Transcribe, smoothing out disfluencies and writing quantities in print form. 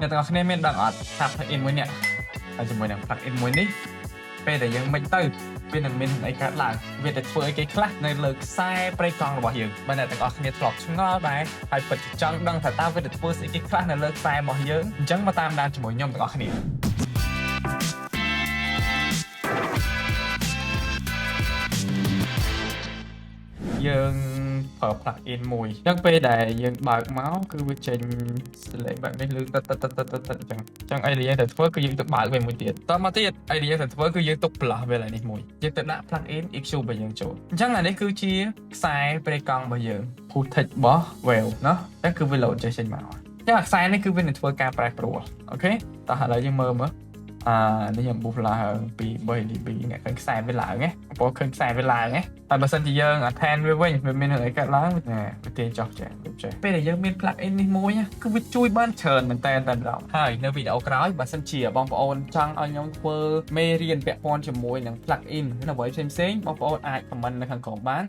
អ្នកទាំងអស់គ្នាមានដឹងអត់ថា plugin មួយនេះហើយជាមួយនឹង plugin មួយនេះពេលដែលយើងមិនទៅវានឹងមានអីកើតឡើងវាតែធ្វើឲ្យគេខ្លះនៅលើខ្សែប្រេកង់របស់យើងបើអ្នកទាំងអស់គ្នាធ្លាប់ឆ្ងល់ដែរហើយពិតជាចង់ដឹងថាតើវាទៅធ្វើស្អីគេខ្លះនៅលើខ្សែរបស់យើងអញ្ចឹងមកតាមដានជាមួយខ្ញុំទាំងអស់គ្នាយើងប្រើ plugin មួយអញ្ចឹងពេលដែលយើងបើកមកគឺវាចេញ select បែបនេះលឺតិតអញ្ចឹងអីដែលយើងត្រូវធ្វើគឺយើងទៅបើកវាមួយទៀតតមកទៀតអីដែលយើងត្រូវធ្វើគឺយើងទុក plus វាឡើងនេះមួយយើងទៅដាក់ plugin EQ របស់យើងចូលអញ្ចឹងអានេះគឺជាខ្សែប្រេកង់របស់យើង footage របស់ Wave ណាអញ្ចឹងគឺវា load ចេញមកអញ្ចឹងអាខ្សែនេះគឺវានឹងធ្វើការប្រែប្រួលអូខេតោះឥឡូវយើងមើលនេះខ្ញុំប៊ូសឡើងពី 3dB អ្នកឃើញខ្សែវាឡើងណាបងឃើញខ្សែវាឡើងណាហើយបើសិនជាយើង attend វាវិញវាមានអីកើតឡើងណាវាទាញចោះចេះពេលដែលយើងមាន plugin នេះមួយគឺវាជួយបានច្រើនមែនតើតែម្ដងហើយនៅវីដេអូក្រោយបើសិនជាបងប្អូនចង់ឲ្យខ្ញុំធ្វើមេរៀនពាក់ព័ន្ធជាមួយនឹង plugin នៅអ្វីផ្សេងៗបងប្អូនអាច comment នៅខាងក្រោមបាន